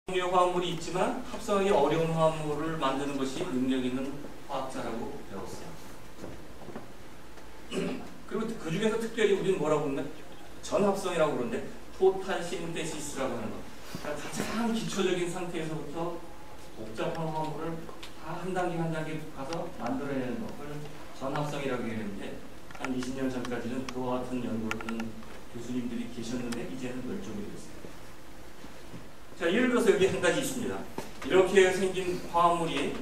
합성용 화합물이 있지만 합성하기 어려운 화합물을 만드는 것이 능력 있는 화학자라고 배웠어요. 그리고 그 중에서 특별히 우리는 뭐라고 그러는데 전합성이라고 그러는데 토탈 신테시스라고 하는 것. 그러니까 가장 기초적인 상태에서부터 복잡한 화합물을 다 한 단계 한 단계 가서 만들어내는 것을 전합성이라고 얘기했는데 한 20년 전까지는 그와 같은 연구를 하는 교수님들이 계셨는데 이제는 멸종이 됐어요. 자, 예를 들어서 여기 한 가지 있습니다. 이렇게 생긴 화합물이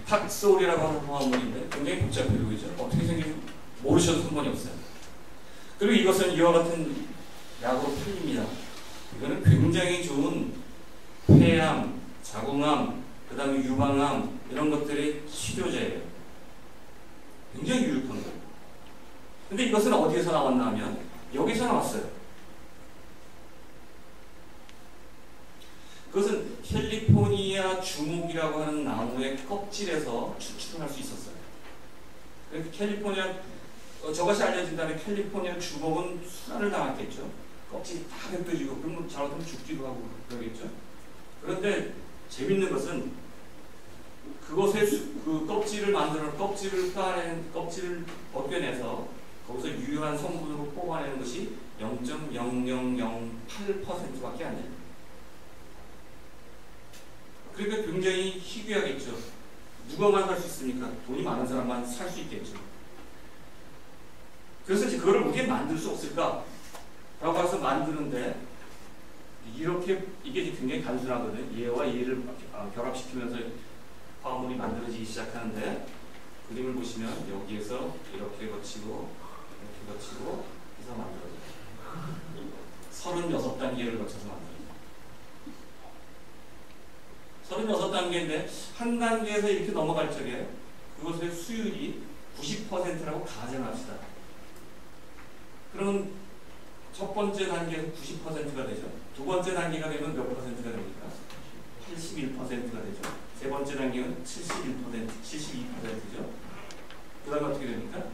탁소울이라고 하는 화합물인데 굉장히 복잡해요. 그죠? 어떻게 생긴지 모르셔도 상관이 없어요. 그리고 이것은 이와 같은 약으로 팔립니다. 이거는 굉장히 좋은 폐암, 자궁암, 그 다음에 유방암 이런 것들의 치료제예요. 굉장히 유익한 거예요. 근데 이것은 어디에서 나왔나 하면 여기서 나왔어요. 그것은 캘리포니아 주목이라고 하는 나무의 껍질에서 추출을 할 수 있었어요. 그래서 캘리포니아 저것이 알려진 다음에 캘리포니아 주목은 순환을 당했겠죠. 껍질이 다 벗겨지고 그러면 잘못하면 죽기도 하고 그러겠죠. 그런데 재밌는 것은 그것의 그 껍질을 만들어 껍질을 벗겨내서 거기서 유효한 성분으로 뽑아내는 것이 0.0008%밖에 안 돼요. 그러니까 굉장히 희귀하겠죠. 누가만 살 수 있습니까? 돈이 많은 사람만 살 수 있겠죠. 그래서 이제 그거를 어떻게 만들 수 없을까? 라고 해서 만드는데 이렇게 이게 굉장히 단순하거든요. 얘와 얘를 결합시키면서 화합물이 만들어지기 시작하는데 그림을 보시면 여기에서 이렇게 거치고 이렇게 거치고 해서 만들어져요. 36단계를 거쳐서 만들어져요. 36단계인데 한 단계에서 이렇게 넘어갈 적에 그것의 수율이 90%라고 가정합시다. 그러면 첫 번째 단계에서 90%가 되죠. 두 번째 단계가 되면 몇 퍼센트가 됩니까? 81%가 되죠. 세 번째 단계는 72%죠. 그 다음에 어떻게 됩니까?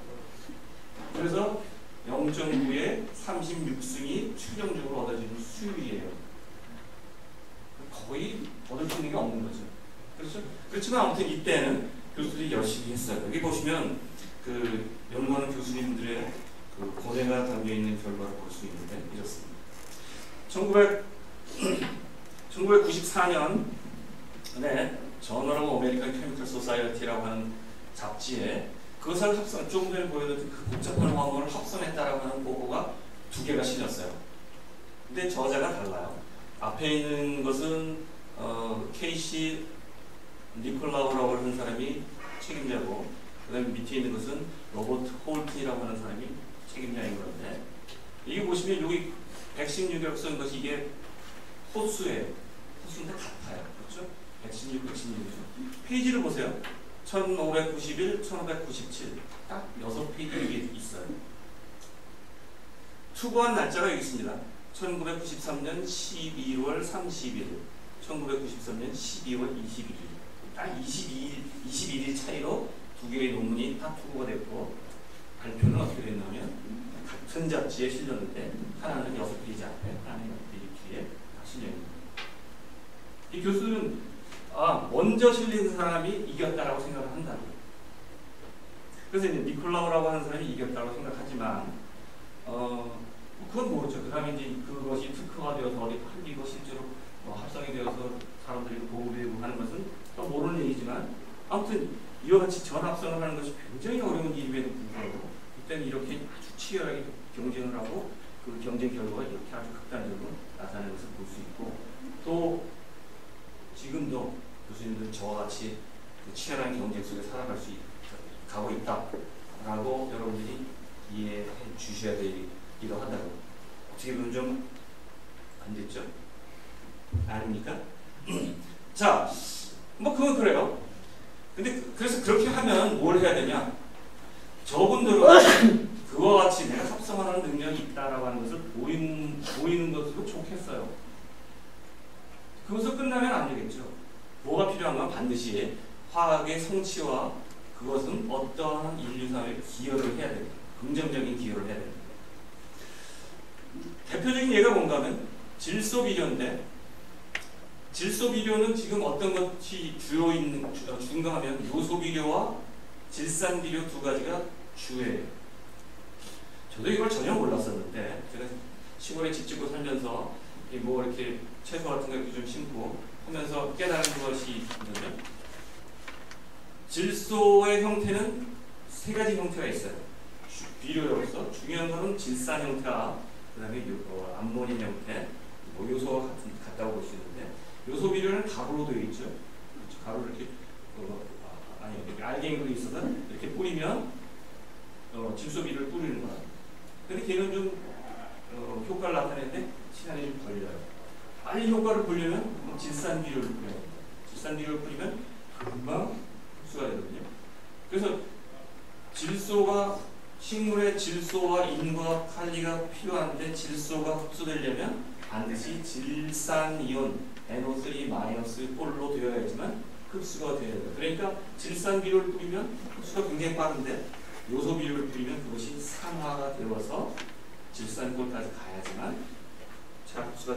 그래서 0.9의 36승이 최종적으로 얻어지는 수율이에요. 거의 얻을 수 있는 게 없는 거죠. 그렇죠? 그렇지만 아무튼 이때는 교수들이 열심히 했어요. 여기 보시면 그 연구하는 교수님들의 그 고뇌가 담겨있는 결과를 볼 수 있는데 이렇습니다. 1994년에 저널 오브 아메리칸 케미컬 소사이어티라고 하는 잡지에 그것을 합성, 조금 전에 보여드린 그 복잡한 화합물을 합성했다라고 하는 보고가 2개가 실렸어요. 근데 저자가 달라요. 앞에 있는 것은 케이시 니콜라우라고 하는 사람이 책임자고 그 다음에 밑에 있는 것은 로버트 홀트라고 하는 사람이 책임자인 건데 이게 보시면 여기 116이라고 쓴 것이 이게 호수예요. 호수인데 같아요. 그렇죠? 116, 116이죠. 페이지를 보세요. 1591, 1597. 딱 6페이지 여기 있어요. 투고한 날짜가 여기 있습니다. 1993년 12월 30일, 1993년 12월 21일. 딱 21일 차이로 2개의 논문이 다 투고가 됐고 발표는 어떻게 됐냐면 같은 잡지에 실렸는데 하나는 6페이지 앞에, 하나는 6페이지 뒤에 실려있는 거예요. 이 교수는 먼저 실린 사람이 이겼다라고 생각을 한다고. 그래서 이제 니콜라우라고 하는 사람이 이겼다고 생각하지만 그건 모르죠. 그 다음에 이제 그것이 특허가 되어서 어디 팔리고 실제로 합성이 되어서 사람들이 보호되고 하는 것은 또 모르는 얘기지만 아무튼 이와 같이 전합성을 하는 것이 굉장히 어려운 일임에도 불구하고 그때는 이렇게 아주 치열하게 경쟁을 하고 그 경쟁 결과가 이렇게 아주 극단적으로 나타나는 것을 볼 수 있고 또 지금도 교수님들 저와 같이 그 치열한 경쟁 속에 살아갈 수 가고 있다라고 여러분들이 이해해 주셔야 되기도 한다고. 어떻게 보면 좀 안 됐죠? 아닙니까? 자, 뭐 그건 그래요. 근데 그래서 그렇게 하면 뭘 해야 되냐? 저분들은 그와 같이 내가 합성하는 능력이 있다라고 하는 것을 보이는 것으로 좋겠어요. 그것을 끝나면 안 되겠죠. 뭐가 필요한가? 반드시 화학의 성취와 그것은 어떠한 인류사회에 기여를 해야 됩니다. 긍정적인 기여를 해야 됩니다. 대표적인 예가 뭔가 하면 질소비료인데 질소 비료는 지금 어떤 것이 주요 있는 중가 하면 요소 비료와 질산 비료 두 가지가 주예요. 저도 이걸 전혀 몰랐었는데 제가 시골에 집 짓고 살면서 뭐 이렇게 채소 같은 거 이렇게 좀 심고 하면서 깨달은 것이 있는데 질소의 형태는 세 가지 형태가 있어요. 비료로서 중요한 거는 질산 형태와 그 다음에 암모닌 형태, 뭐 요소 같다고 볼 수 있는데 요소 비료는 가루로 되어 있죠. 가루를 이렇게 이렇게 알갱이로 있어서 이렇게 뿌리면 질소 비료를 뿌리는 거야. 근데 걔는 좀 효과를 나타내는데 시간이 좀 걸려요. 빨리 효과를 보려면 질산 비료를 뿌려야 됩니다. 질산 비료를 뿌리면 금방 흡수가 되거든요. 그래서 식물의 질소와 인과 칼리가 필요한데 질소가 흡수되려면 반드시 질산이온 NO3- 꼴로 되어야지만 흡수가 돼야 돼요. 그러니까 질산 비료를 뿌리면 흡수가 굉장히 빠른데 요소 비료를 뿌리면 그것이 산화가 되어서 질산꼴까지 가야지만 잘 흡수가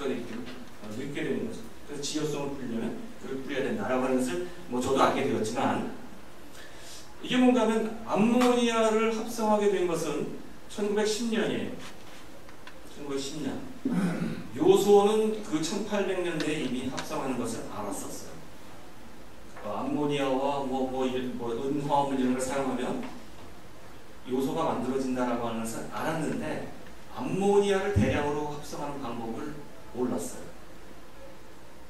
되기 때문에 늦게 되는 거죠. 그래서 지효성을 뿌리려면 그걸 뿌려야 된다라고 하는 것을 뭐 저도 알게 되었지만 이게 뭔가 하면 암모니아를 합성하게 된 것은 1910년이에요. 1910년. 요소는 그 1800년대에 이미 합성하는 것을 알았었어요. 암모니아와 은화합물 이런 걸 사용하면 요소가 만들어진다라고 하는 것을 알았는데 암모니아를 대량으로 합성하는 방법을 몰랐어요.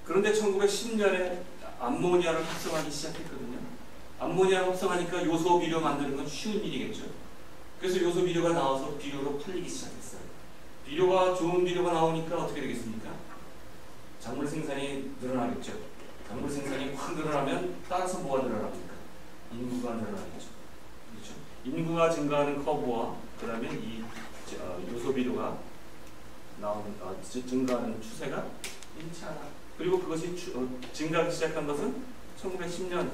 그런데 1910년에 암모니아를 합성하기 시작했거든요. 암모니아를 합성하니까 요소 비료 만드는 건 쉬운 일이겠죠. 그래서 요소 비료가 나와서 비료로 팔리기 시작했어요. 비료가 좋은 비료가 나오니까 어떻게 되겠습니까? 작물 생산이 늘어나겠죠. 작물 생산이 확 늘어나면 따라서 뭐가 늘어납니까? 인구가 늘어나겠죠. 그렇죠? 인구가 증가하는 커브와 그 다음에 이 요소 비료가 증가하는 추세가 일치하다. 그리고 그것이 증가하기 시작한 것은 1910년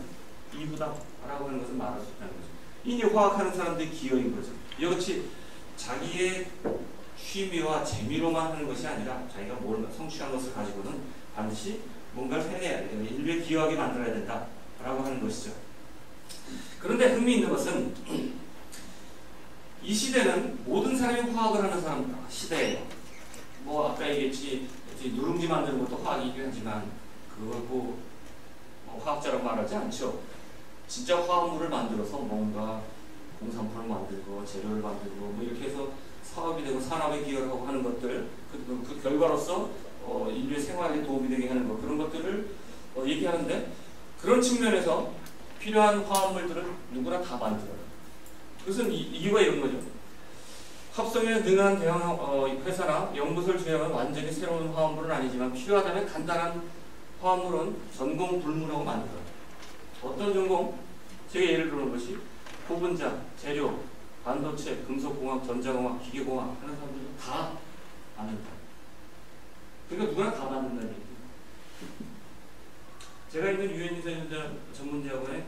이후다라고 하는 것을 말할 수 있다는 거죠. 이게 화학하는 사람들의 기여인 거죠. 이것이 자기의 취미와 재미로만 하는 것이 아니라 자기가 뭘 성취한 것을 가지고는 반드시 뭔가를 해내야 돼요. 인류에 기여하게 만들어야 된다라고 하는 것이죠. 그런데 흥미있는 것은 이 시대는 모든 사람이 화학을 하는 시대예요. 뭐 아까 얘기했지 누룽지 만드는 것도 화학이긴 하지만 그걸 뭐 화학자라고 말하지 않죠. 진짜 화합물을 만들어서 뭔가 공산품을 만들고 재료를 만들고 뭐 이렇게 해서 사업이 되고 산업에 기여를 하고 하는 것들 그 결과로서 인류의 생활에 도움이 되게 하는 것 그런 것들을 얘기하는데 그런 측면에서 필요한 화합물들을 누구나 다 만들어요. 그것은 이유가 이런 거죠. 합성에 능한 대형 회사나 연구소를 제외하면 완전히 새로운 화합물은 아니지만 필요하다면 간단한 화합물은 전공 불문하고 만들어요. 어떤 전공? 제가 예를 들어놓은 것이 고분자, 재료, 반도체, 금속공학, 전자공학, 기계공학 하는 사람들은 다 만든다. 그러니까 누구나 다 만든다는 얘기예요. 제가 있는 유엔유전자 전문대학원에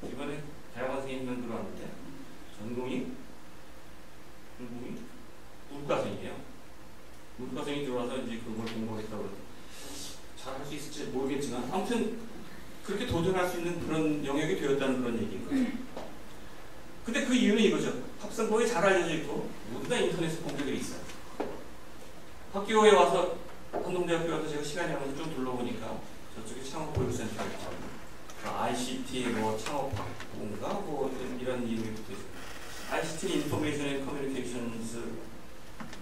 이번에 대학원 생이 1명 들어왔는데 전공이 물가생이에요. 물가생이 들어와서 이제 그걸 공부하겠다고 그러는데 잘할 수 있을지 모르겠지만 아무튼 그렇게 도전할 수 있는 그런 영역이 되었다는 그런 얘기인 거죠. 근데 그 이유는 이거죠. 합성법이 잘 알려져 있고 모두가 인터넷에 본 적이 있어요. 학교에 와서 한동대학교에 와서 제가 시간이 나면서 좀 둘러보니까 저쪽에 창업교육센터가 있고 ICT 뭐 창업학부인가 뭐 이런 이름이 붙어있어요. ICT 인포메이션 앤 커뮤니케이션스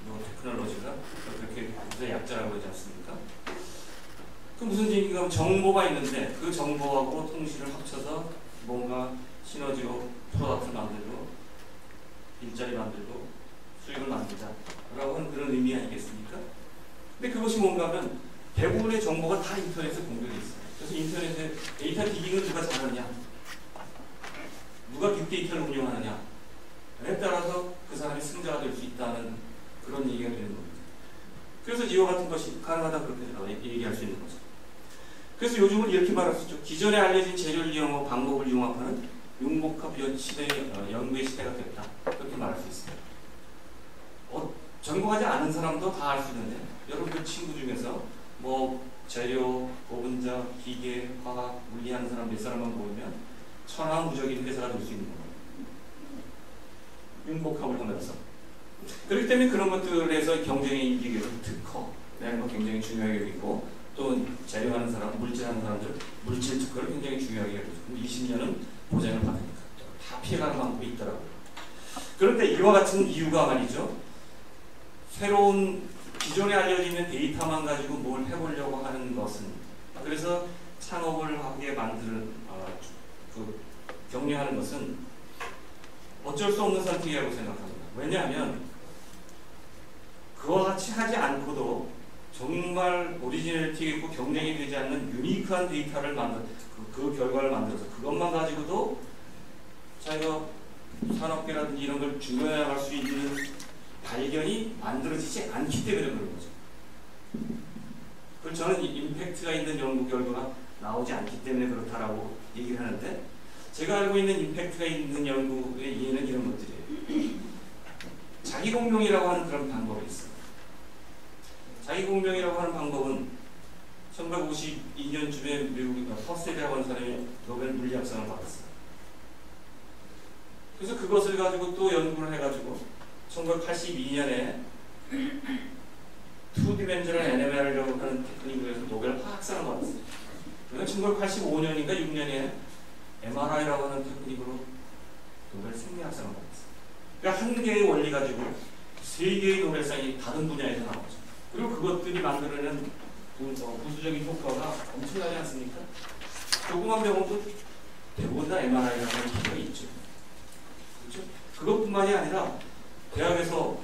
뭐 테크놀로지가 그렇게 약자라고 그러지 않습니까? 그 무슨 얘기가 하면 정보가 있는데 그 정보하고 통신을 합쳐서 뭔가 시너지로 프로덕트를 만들고 일자리 만들고 수익을 만들자라고 하는 그런 의미 아니겠습니까? 근데 그것이 뭔가 하면 대부분의 정보가 다 인터넷에 공개되어 있어요. 그래서 인터넷에 데이터 디깅을 누가 잘하느냐 누가 빅데이터를 운영하느냐에 따라서 그 사람이 승자가 될 수 있다는 그런 얘기가 되는 겁니다. 그래서 이와 같은 것이 가능하다 그렇게 얘기할 수 있는 거죠. 그래서 요즘은 이렇게 말할 수 있죠. 기존에 알려진 재료를 이용하고 방법을 융합하는 융복합 연구의 시대가 됐다. 그렇게 말할 수 있습니다. 전공하지 않은 사람도 다 알 수 있는데 여러분들 친구 중에서 뭐 재료, 보분자, 기계, 화학, 물리하는 사람 몇 사람만 모으면 천하무적인 회사가 될 수 있는 거예요. 융복합을 하면서. 그렇기 때문에 그런 것들에서 경쟁의 이익을 특허, 이런 거 굉장히 중요하게 여기고, 또 재료하는 사람, 물질하는 사람들, 물질 특허를 굉장히 중요하게 여기고, 20년은 보장을 받으니까 다 피해가는 방법이 있더라고요. 그런데 이와 같은 이유가 말이죠. 새로운 기존에 알려지는 데이터만 가지고 뭘 해보려고 하는 것은, 그래서 창업을 하게 만드는 격려하는 것은 어쩔 수 없는 선택이라고 생각합니다. 왜냐하면 그와 같이 하지 않고도 정말 오리지널티 있고 경쟁이 되지 않는 유니크한 데이터를 그 결과를 만들어서 그것만 가지고도 자기가 산업계라든지 이런 걸 중요해할 수 있는 발견이 만들어지지 않기 때문에 그런 거죠. 그래서 저는 임팩트가 있는 연구 결과가 나오지 않기 때문에 그렇다라고 얘기를 하는데, 제가 알고 있는 임팩트가 있는 연구의 이해는 이런 것들이에요. 자기공명이라고 하는 그런 방법이 있어요. 자기공명이라고 하는 방법은 1952년쯤에 미국 퍼셀이라고 하는 사람이 노벨 물리학상을 받았어요. 그래서 그것을 가지고 또 연구를 해가지고 1982년에 2디멘셔널 NMR이라고 하는 테크닉으로 해서 노벨 화학상을 받았어요. 그래서 1985년인가 6년에 MRI라고 하는 테크닉으로 노벨 생리학상을 받았어요. 그러니까 한 개의 원리 가지고 세 개의 노벨상이 다른 분야에서 나오죠. 그리고 그것들이 만들어내는 부수적인 효과가 엄청나지 않습니까? 조그만 병원도 대부분 다 MRI라는 기계가 있죠. 그렇죠? 그것뿐만이 아니라 대학에서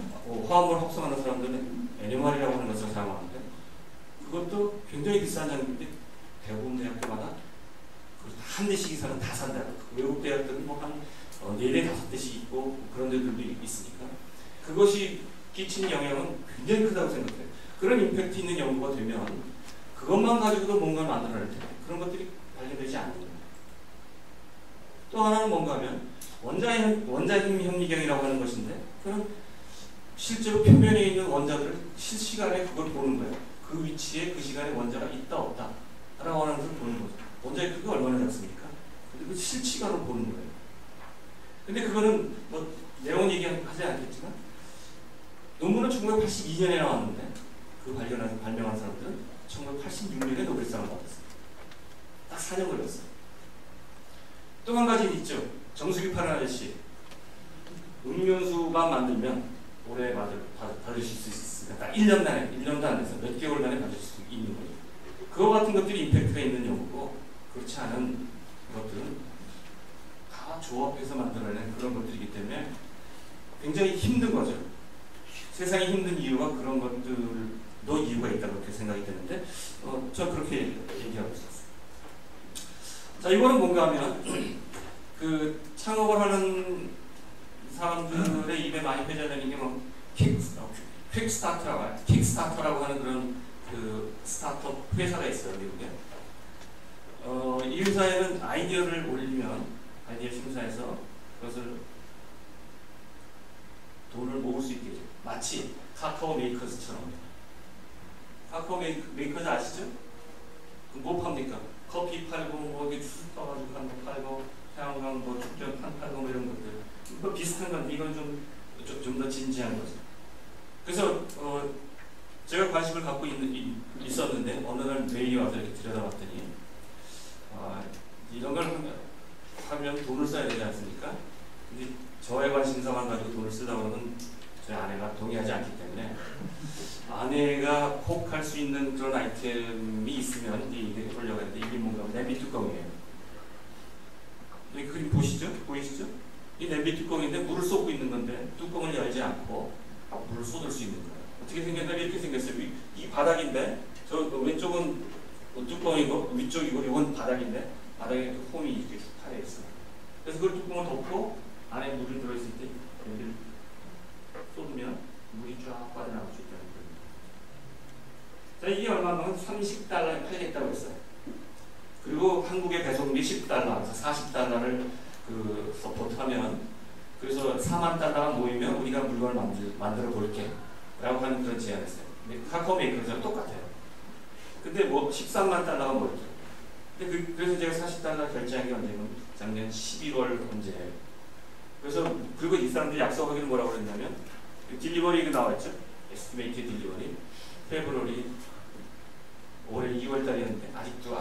화합을 합성하는 사람들은 NMR이라고 하는 것을 사용하는데, 그것도 굉장히 비싼 장비인데 대부분 대학교마다 한 대씩 이상은 다 산다. 외국 대학들은 뭐 한 4대, 5대씩 있고 그런 데들도 있으니까 그것이 끼치는 영향은 굉장히 크다고 생각해요. 그런 임팩트 있는 연구가 되면 그것만 가지고도 뭔가를 만들어낼 텐데 그런 것들이 발견되지 않는 거예요. 또 하나는 뭔가 하면 원자핵 현미경이라고 하는 것인데, 그런 실제로 표면에 있는 원자들을 실시간에 그걸 보는 거예요. 그 위치에 그 시간에 원자가 있다 없다 라고 하는 것을 보는 거죠. 원자의 크기가 얼마나 작습니까? 근데 그 실시간으로 보는 거예요. 근데 그거는 뭐 내용은 얘기하지 않겠지만 논문은 1982년에 나왔는데 그 발명한 사람들은 1986년에 노벨상을 받았어요. 딱 4년 걸렸어요. 또 한 가지 있죠. 정수기파는 아저씨. 음료수만 만들면 오래 받으실 수 있으니까 딱 1년 만에, 1년도 안 돼서 몇 개월 만에 받으실 수 있는 거예요. 그거 같은 것들이 임팩트가 있는 연구고, 그렇지 않은 것들은 다 조합해서 만들어낸 그런 것들이기 때문에 굉장히 힘든 거죠. 세상이 힘든 이유가 그런 것들도 이유가 있다고 그렇게 생각이 되는데, 저 그렇게 얘기하고 있었어요. 자, 이거는 뭔가 하면 그 창업을 하는 사람들의 입에 많이 회자되는 게 뭐 킥스타터라고 하는 그런 그 스타트업 회사가 있어요, 미국에. 이 회사에는 아이디어를 올리면 아이디어 심사해서 그것을 돈을 모을 수 있게 해요. 마치 카카오 메이커즈처럼. 카카오 메이커즈 아시죠? 뭐 팝니까? 커피 팔고 뭐 이게 주스 떠가지고 하는 거 팔고 태양광 뭐 축전판 팔고 뭐 이런 것들. 뭐 비슷한 건데 이건 좀 더 진지한 거죠. 그래서 제가 관심을 갖고 있었는데 어느 날 메일이 와서 이렇게 들여다봤더니 이런 걸 하면 돈을 써야 되지 않습니까? 근데 저의 관심사만 가지고 돈을 쓰려고 하면 저희 아내가 동의하지 않기 때문에 아내가 꼭 할 수 있는 그런 아이템이 있으면 이제 이게 해보려고 했는데, 이게 뭔가 냄비 뚜껑이에요. 이 그림 보이시죠? 이 냄비 뚜껑인데 물을 쏟고 있는 건데 뚜껑을 열지 않고 물을 쏟을 수 있는 거예요. 어떻게 생겼냐면 이렇게 생겼어요. 이 바닥인데 저 왼쪽은 뚜껑이고 위쪽이고 이건 바닥인데 바닥에 홈이 이렇게 쭉 파여 있어요. 그래서 그 뚜껑을 덮고 안에 물이 들어있을 때 냄비를 쏟으면 물이 쫙 빠져나갈 수 있다는 거예요. 자, 이게 얼마나 30달러에 팔겠다고 했어요. 그리고 한국의 배송비 10달러, 그래서 40달러를 그 서포트하면, 그래서 4만 달러가 모이면 우리가 물건을 만들어 볼게 라고 하는 그런 제안을 했어요. 카카오 메이커즈랑 똑같아요. 근데 뭐 13만 달러가 뭐였죠? 근데 그래서 제가 40달러 결제한 게 언제냐면 작년 11월 언제예요. 그래서 그리고 이 사람들이 약속하기는 뭐라고 그랬냐면 딜리버리 나왔죠. 에스티메이트 딜리버리 페브러리 올해 2월 달이었는데 아직도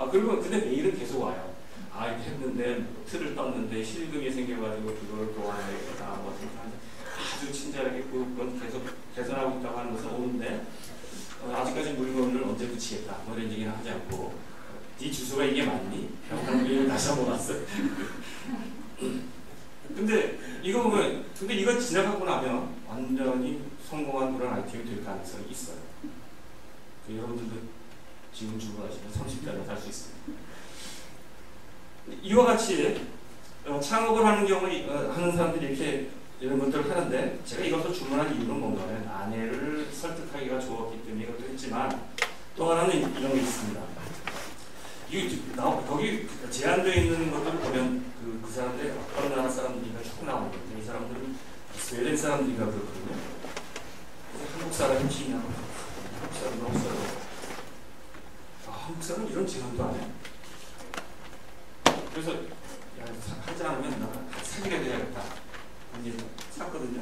그리고 근데 메일은 계속 와요. 이렇게 했는데 틀을 떴는데 실금이 생겨가지고 그걸 보완해야겠다. 아주 친절하게 그건 계속 개선하고 있다고 하는 것은 오는데 아직까지 물건을 언제 붙이겠다. 뭐 이런 얘기는 하지 않고 네 주소가 이게 맞니? 라고 메일을 다시 한번 왔어요. 근데 이거 보면 근데 이거 지나가고 나면 완전히 성공한 그런 아이템이 될 가능성이 있어요. 여러분들도 지금 주문하시면 30달러 살 수 있습니다. 이와 같이 창업을 하는 경우에 하는 사람들이 이렇게 이런 것들을 하는데 제가 이것을 주문한 이유는 뭔가는 아내를 설득하기가 좋았기 때문에 이것도 했지만 또 하나는 이런 게 있습니다. 거기 제한되어 있는 것들을 보면 그 사람들이 어떤 나라 사람들인가 쭉 나오는데 이 사람들은 스웨덴 사람들인가 그렇거든요. 한국 사람이 피냐? 한국 사람 너무 써요. 한국 사람 이런 제한도 안 해. 그래서 하지 않으면 나 사기가 돼야겠다. 이제 샀거든요.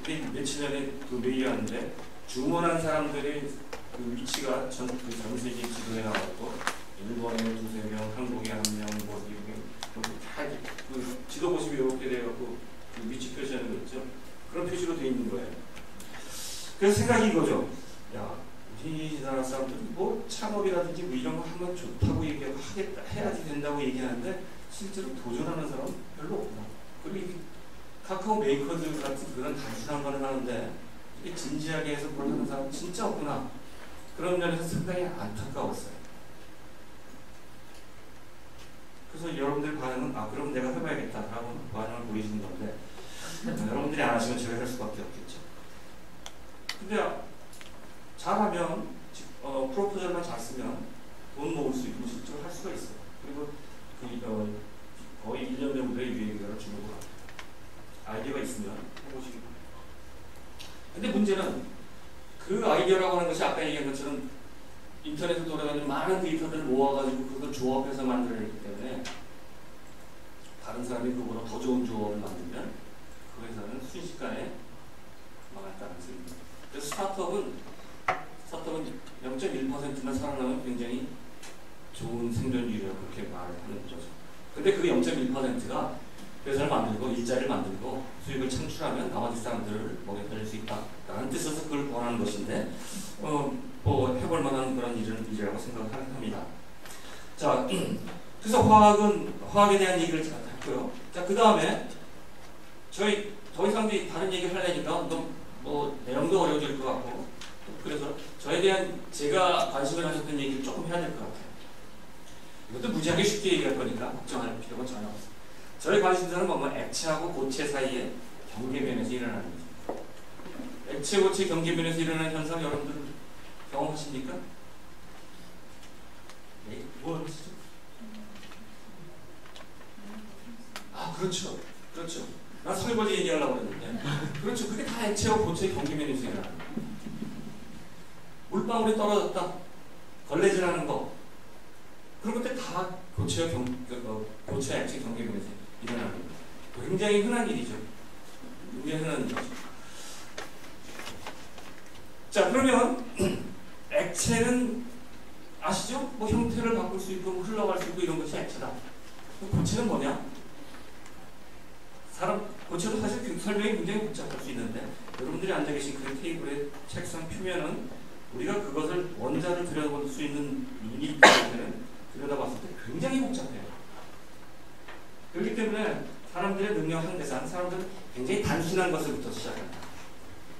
근데 며칠 전에 그 메일이 왔는데 주문한 사람들의 그 위치가 전 세계 지도에 나왔고 일본에 2~3명, 한국에 1명, 뭐 미국에 다 그 지도 보시면 이렇게 돼갖고 그 위치 표시하는 거 있죠. 그런 표시로 돼 있는 거예요. 그래서 생각이 이거죠. 우리나라 사람들은 뭐 창업이라든지 뭐 이런 거 하면 좋다고 얘기하고 해야지 된다고 얘기하는데 실제로 도전하는 사람은 별로 없구나. 그리고 이 카카오 메이커즈 같은 그런 단순한 거는 하는데 이게 진지하게 해서 뭘 하는 사람은 진짜 없구나. 그런 면에서 상당히 안타까웠어요. 그래서 여러분들 반응은 그럼 내가 해봐야겠다라고 반응을 보이시는 건데 여러분들이 안 하시면 제가 할 수밖에 없겠죠. 근데 잘하면 프로포절만 잘 쓰면 돈 모을 수 있고 실제로 할 수가 있어요. 그리고 거의 1년 정도의 유예기간을 주는 것 같아요. 아이디어가 있으면 해보시기 바랍니다. 근데 문제는 그 아이디어라고 하는 것이 아까 얘기한 것처럼 인터넷에 돌아다니는 많은 데이터들을 모아가지고 그걸 조합해서 만들어내기 때문에 다른 사람이 그보다 더 좋은 조합을 만들면 그 회사는 순식간에 망할 가능성입니다. 그래서 스타트업은 0.1%만 살아나면 굉장히 좋은 생존율이라고 그렇게 말하는 거죠. 근데 그 0.1%가 회사를 만들고 일자리를 만들고 수익을 창출하면 나머지 사람들을 먹여 살릴 수 있다라는 뜻에서 그걸 권하는 것인데 뭐 해볼 만한 그런 일이라고 생각합니다. 자, 그래서 화학에 대한 얘기를 했고요. 자, 그 다음에 저희 더 이상 다른 얘기를 하려니까 뭐 내용도 어려워질 것 같고 그래서 저에 대한 제가 관심을 가졌던 얘기를 조금 해야 될 것 같아요. 이것도 무지하게 쉽게 얘기할 거니까 걱정할 필요가 전혀 없어요. 저의 관심사는 액체하고 고체 사이의 경계면에서 일어나는 거죠. 액체, 고체 경계면에서 일어나는 현상 여러분들 경험하십니까? 네, 뭐 하시죠? 그렇죠. 그렇죠. 나 설거지 얘기하려고 했는데 그렇죠. 그게 다 액체와 고체 경계면에서 일어나는 거예요. 물방울이 떨어졌다. 걸레질하는 거. 그런 것들 다 고체 액체 경계면에서 일어나는 거예요. 굉장히 흔한 일이죠. 굉장히 흔한 일이죠. 자, 그러면 액체는 아시죠? 뭐 형태를 바꿀 수 있고 흘러갈 수 있고 이런 것이 액체다. 고체는 뭐냐? 고체도 사실 설명이 굉장히 복잡할 수 있는데 여러분들이 앉아 계신 그 테이블의 책상 표면은 우리가 그것을 원자를 들여다볼 수 있는 눈이 있기 때문에 들여다봤을 때 굉장히 복잡해요. 그렇기 때문에 사람들의 능력 한계상 사람들은 굉장히 단순한 것을부터 시작합니다.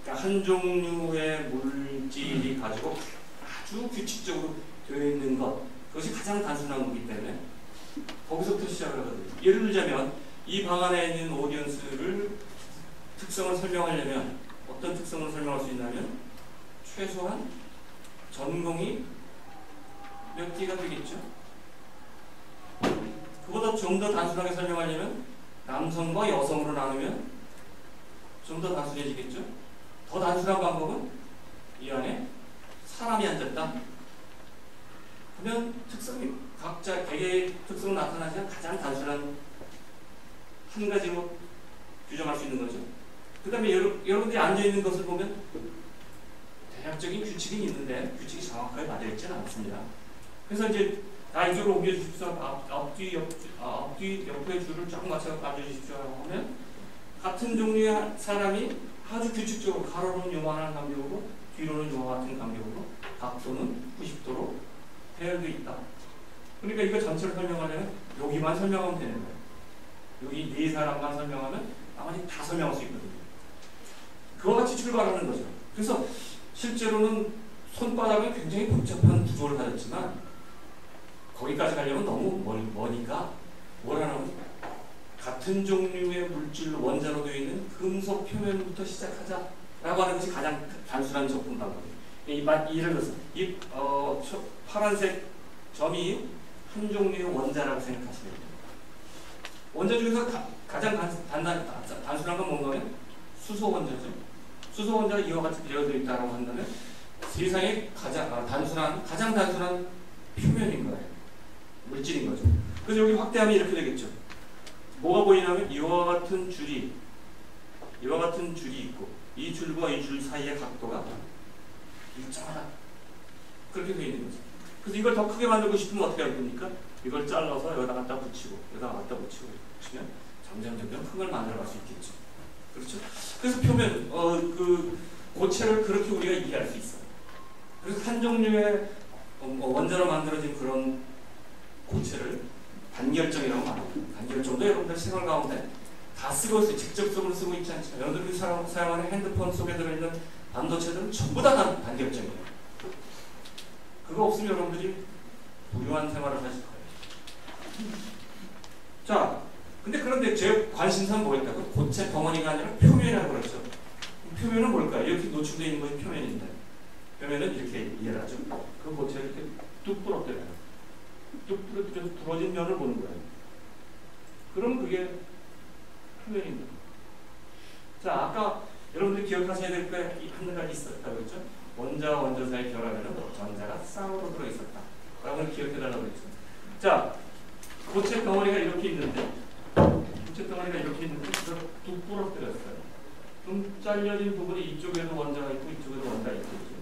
그러니까 한 종류의 물질이 가지고 아주 규칙적으로 되어 있는 것, 그것이 가장 단순한 거기 때문에 거기서부터 시작을 하거든요. 예를 들자면 이 방 안에 있는 오디언스를 특성을 설명하려면 어떤 특성을 설명할 수 있냐면 최소한 전공이 몇 개가 되겠죠? 그보다 좀 더 단순하게 설명하려면 남성과 여성으로 나누면 좀 더 단순해지겠죠? 더 단순한 방법은 이 안에 사람이 앉았다 하면 특성이 각자 개개의 특성을 나타나지만 가장 단순한 한 가지로 규정할 수 있는 거죠. 그 다음에 여러분들이 앉아있는 것을 보면 대략적인 규칙이 있는데 규칙이 정확하게 맞아 있지는 않습니다. 그래서 이제 다 이쪽으로 옮겨주십시오. 앞뒤 옆에 줄을 쫙 맞춰서 앉아주십시오 하면 같은 종류의 사람이 아주 규칙적으로 가로는 요만한 간격으로 뒤로는 요와 같은 간격으로 각도는 90도로 되어 있다. 그러니까 이거 전체를 설명하려면 여기만 설명하면 되는 거예요. 여기 네 사람만 설명하면 나머지 다 설명할 수 있거든요. 그와 같이 출발하는 거죠. 그래서 실제로는 손바닥은 굉장히 복잡한 구조를 가졌지만 거기까지 가려면 너무 머니까 뭐라는 같은 종류의 물질로 원자로 되어 있는 금속 표면부터 시작하자라고 하는 것이 가장 단순한 접근 방법이에요. 예를 들어서 이 파란색 점이 한 종류의 원자라고 생각하시면 돼요. 원자 중에서 가장 단순한 건 뭔가면 수소 원자죠. 수소 원자가 이와 같이 되어져 있다고 한다면 세상에 가장 단순한 표면인 거예요. 물질인 거죠. 그래서 여기 확대하면 이렇게 되겠죠. 뭐가 보이냐면 이와 같은 줄이 있고 이 줄과 이 줄 사이의 각도가 일정하다. 그렇게 되어 있는 거죠. 그래서 이걸 더 크게 만들고 싶으면 어떻게 할 겁니까? 이걸 잘라서 여기다 갖다 붙이고 여기다 갖다 붙이고 붙이면 점점 큰 걸 만들어갈 수 있겠죠. 그렇죠? 그래서 표면 그 고체를 그렇게 우리가 이해할 수 있어요. 그래서 한 종류의 원자로 만들어진 그런 고체를 단결정이라고 말합니다. 단결정도 여러분들 생활 가운데 다 쓰고 있어요. 직접적으로 쓰고 있지 않지만 여러분들이 사용하는 핸드폰 속에 들어있는 반도체들은 전부 다 단결정이에요. 그거 없으면 여러분들이 부유한 생활을 하실 거예요. 자, 그런데 제 관심사는 뭐였다고? 고체 덩어리가 아니라 표면이라고 그랬죠. 표면은 뭘까요? 이렇게 노출되어 있는 것이 표면인데 표면은 이렇게 이해를 하죠. 그 고체를 이렇게 뚝 부러뜨려요. 뚝 부러뜨려서 부러진 면을 보는 거예요. 그럼 그게 표면입니다. 자, 아까 여러분들 기억하셔야 될 게 한 가지 있었다고 했죠. 원자와 원자 사이 결합에는 전자가 쌍으로 들어있었다. 라고 기억해달라고 했죠. 자, 고체 덩어리가 이렇게 있는데 그걸 뚝 부러뜨렸어요. 좀 잘려진 부분이 이쪽에도 원자가 있고 이쪽에도 원자가 있겠죠.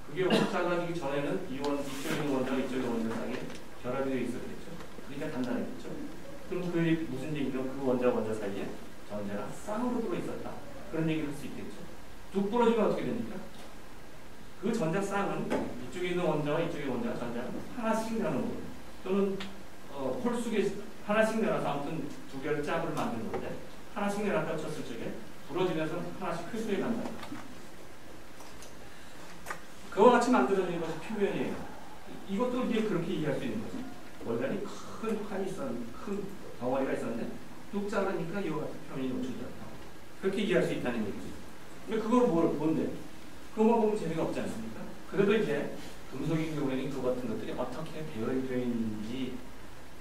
그게 확 잘라지기 전에는 이쪽에 있는 원자가 이쪽에 있는 원자 사이에 결합이 되어 있었겠죠. 그러니까 단단했겠죠. 그럼 그게 무슨 얘기냐면 그 원자 사이에 전자가 쌍으로 들어있었다. 그런 얘기를 할 수 있겠죠. 뚝 부러지면 어떻게 됩니까? 그 전자 쌍은 이쪽에 있는 원자와 이쪽에 있는 원자가 전자가 하나씩 나누는 거예요. 또는 홀 속에 하나씩 내려서 아무튼 두 개를 짝을 만드는 건데 하나씩 내려다 쳤을 적에 부러지면서 하나씩 회수해 간다. 그와 같이 만들어진 것이 표면이에요. 이것도 이제 그렇게 이해할 수 있는 거죠. 원단이 큰 판이 큰 덩어리가 있었는데 뚝 자르니까 이와 같은 표면이 노출되었다. 그렇게 이해할 수 있다는 얘기죠. 근데 그걸 뭔데? 그것만 보면 재미가 없지 않습니까? 그래도 이제 금속인 경우에는 그 같은 것들이 어떻게 되어 있는지,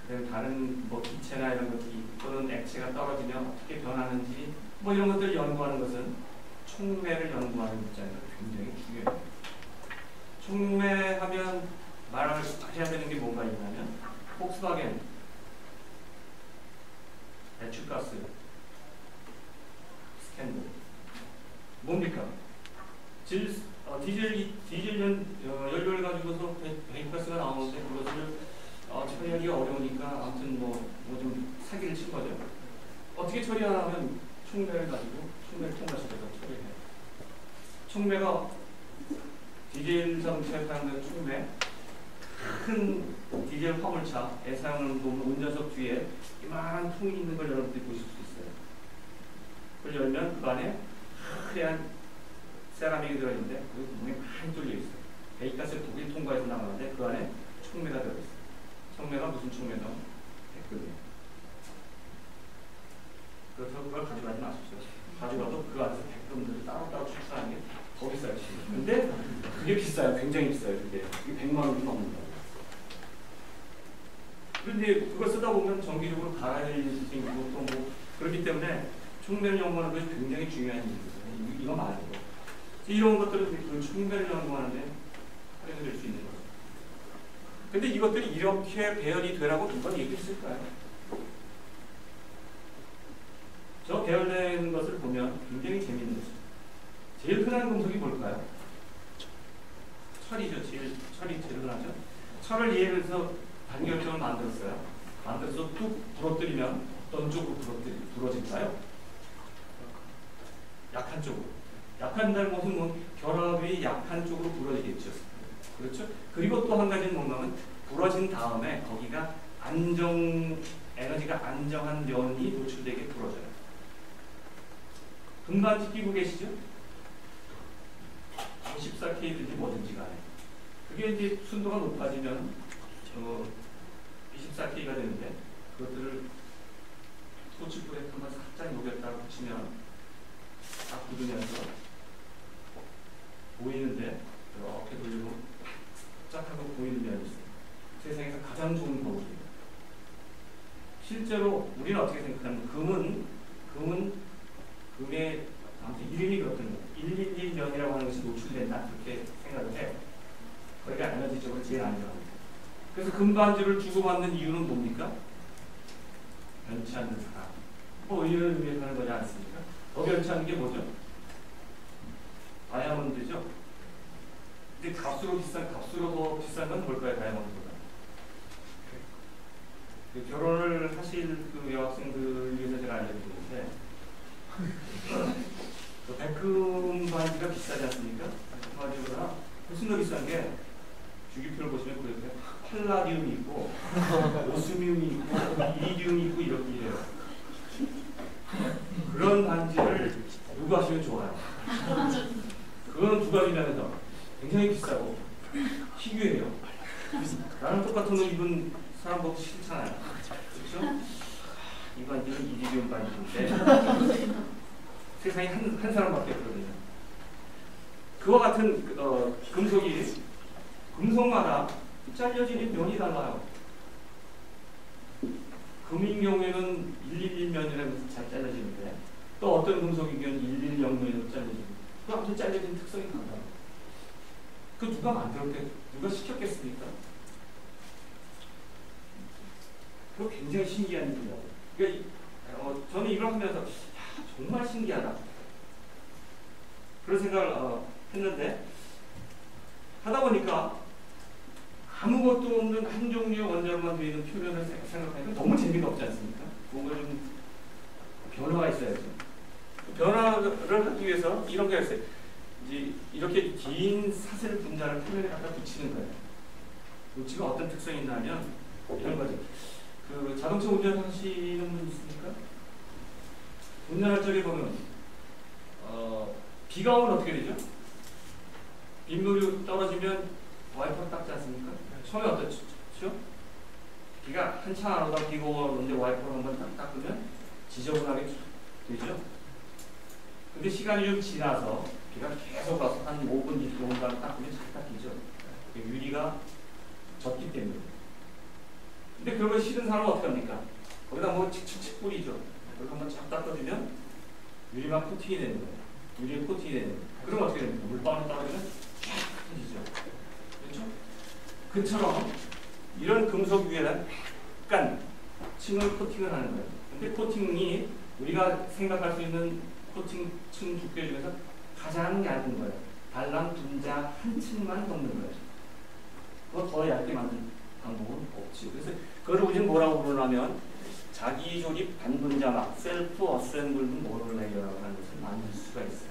그다음에 다른 뭐 기체나 이런 것들이 또는 액체가 떨어지면 어떻게 변하는지 뭐 이런 것들을 연구하는 것은 촉매를 연구하는 입장에서 굉장히 중요해요. 촉매하면 말을 해야 되는 게 뭔가 있냐면 폭스바겐 배출가스 스캔들 뭡니까? 디젤 연료를 가지고서 배기가스가 나오는데 그것을 처리하기가 어려우니까 아무튼 뭐 좀 사기를 친 거죠. 어떻게 처리하냐면 촉매를 가지고 촉매를 통과시켜서 처리해요. 촉매가 디젤 자동차에 사용되는 촉매, 큰 디젤 화물차에 사용하는 부분 운전석 뒤에 이만한 통이 있는 걸 여러분들이 보실 수 있어요. 그걸 열면 그 안에 하얀 세라믹이 들어있는데 그 부분이 많이 뚫려 있어요. 배기가스를 독일 통과해서 나가는데 그 안에 촉매가 들어있어요. 촉매가 무슨 촉매다? 백금이에요. 그래서 그걸 가져가지 마십시오. 가져가도 그 안에서 백금들을 따로따로 축소하는 게 더 비싸요. 근데 그게 비싸요. 굉장히 비싸요. 그게 100만 원이 넘는다. 그런데 그걸 쓰다 보면 정기적으로 갈아야 될 일이 생기고 또 뭐 그렇기 때문에 촉매를 연구하는 것이 굉장히 중요한 일이거든요. 이거 말이에요. 이런 것들은 그 촉매를 연구하는데 표현될 수 있는 거죠. 근데 이것들이 이렇게 배열이 되라고 누가 얘기했을까요? 저 배열된 것을 보면 굉장히 재밌는 거죠. 제일 흔한 금속이 뭘까요? 철이죠. 철이 제일 흔하죠. 철을 이해해서 단결점을 만들었어요. 만들어서 뚝 부러뜨리면 어떤 쪽으로 부러질까요? 약한 쪽으로. 약한 잘못은 뭐 결합이 약한 쪽으로 부러지겠죠. 그렇죠? 그리고 또 한 가지는 뭐냐면 부러진 다음에 거기가 에너지가 안정한 면이 노출되게 부러져요. 금반지 끼고 계시죠? 14K든지 뭐든지 간에. 그게 이제 순도가 높아지면 24K가 되는데 그것들을 토치불에 한번 살짝 녹였다가 붙이면 딱 굳으면서 보이는데 이렇게 돌리고 쫙 하고 보이는 면이 있어요. 세상에서 가장 좋은 거울이에요. 실제로 우리는 어떻게 생각하냐면 금의 아무튼 이름이 그렇거든요. 111면이라고 하는 것이 노출된다 그렇게 생각을 해요. 거기가 에너지적으로 제일 안전합니다. 그래서 금반지를 주고받는 이유는 뭡니까? 변치 않는 사람. 이런 의미에서 하는 거지 않습니까? 더 변치 않는 게 뭐죠? 다이아몬드죠. 근데 값으로 더 비싼 건 뭘까요? 다이아몬드보다. 결혼을 하실 그 여학생들 위해서 제가 알려드리는데 백금 반지가 비싸지 않습니까? 백금 반지보다 훨씬 더 비싼 게 주기표를 보시면 그 옆에 팔라디움이 있고 오스뮴이 있고 이리듐이 있고 이렇게 이래요. 그런 반지를 누가 하시면 좋아요. 그거는 두 가지 면에서 굉장히 비싸고 희귀해요. 나랑 똑같은 옷 입은 사람 보기 싫잖아요. 그렇죠? 이 반지는 이리듐 반지인데 세상에 한 사람밖에 없거든요. 그와 같은 금속마다 잘려지는 면이 달라요. 금인 경우에는 111면이라면서 잘 잘려지는데 또 어떤 금속인 경우는 110면으로 잘려지고 그 아무튼 잘려지는 특성이 달라요. 그 누가 만들었겠, 누가 시켰겠습니까? 그거 굉장히 신기한 일이에요. 그러니까 저는 이걸 하면서 정말 신기하다. 그런 생각을 했는데 하다 보니까 아무것도 없는 한 종류의 원자로만 되어 있는 표면을 생각하니까 너무 재미가 없지 않습니까? 뭔가 좀 변화가 있어야죠. 변화를 하기 위해서 이런 게 있어요. 이제 이렇게 긴 사슬 분자를 표면에 갖다 붙이는 거예요. 붙이가 어떤 특성이 있냐면 이런 거죠. 그 자동차 운전하시는 분 있습니까? 운전할 적에 보면 비가 오면 어떻게 되죠? 빗물이 떨어지면 와이퍼를 닦지 않습니까? 처음에 어떻죠? 비가 한참 안 오다 비가 오는데 와이퍼를 한번 딱 닦으면 지저분하게 되죠? 근데 시간이 좀 지나서 비가 계속 와서 한 5분, 20분 딱 닦으면 잘 닦이죠. 유리가 젖기 때문에. 근데 그런 걸 싫은 사람은 어떻게 합니까? 거기다 뭐 칙칙칙 뿌리죠. 그걸 한번 쫙 닦아주면 유리만 코팅이 되는 거예요. 유리에 코팅이 되는 거예요. 그러면 어떻게 됩니까? 물방울 떨어지면 쫙 터지죠. 그렇죠? 그처럼 이런 금속 위에는 약간 층을 코팅을 하는 거예요. 근데 코팅이 우리가 생각할 수 있는 코팅 층 두께 중에서 가장 얇은 거예요. 달랑 분자 한 층만 덮는 거예요. 그거 더 얇게 만든 방법은 없지. 그래서 그걸 우리는 뭐라고 부르냐면 자기 조립 반분자막, 셀프 어셈블드 모듈레이어라고 하는 것을 만들 수가 있어요.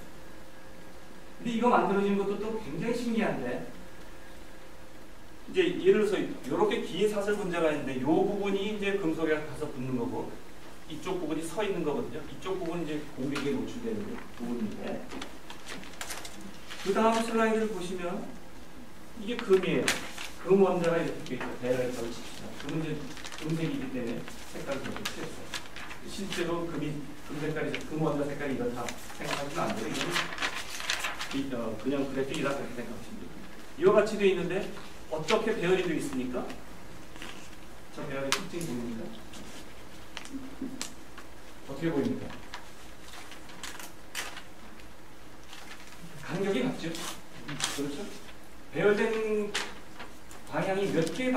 근데 이거 만들어진 것도 또 굉장히 신기한데, 이제 예를 들어서 이렇게 긴 사슬 분자가 있는데 이 부분이 이제 금속에 가서 붙는 거고 이쪽 부분이 서 있는 거거든요. 이쪽 부분은 이제 공백에 노출되는 부분인데, 그 다음 슬라이드를 보시면 이게 금이에요. 금 원자가 이렇게 있죠. 배열을 칩시다. 금은 이제 금색이기 때문에 색깔을 그렇게 칠했어요. 실제로 금 원자 색깔이 이렇다 생각하시면 안 돼요. 이건 그냥 그래픽이다 그렇게 생각하시면 돼요. 이와 같이 되어 있는데 어떻게 배열이 되어 있습니까? 저 배열의 특징이 보입니까? 어떻게 보입니까? 간격이 같죠? 그렇죠? 배열된 방향이 몇 개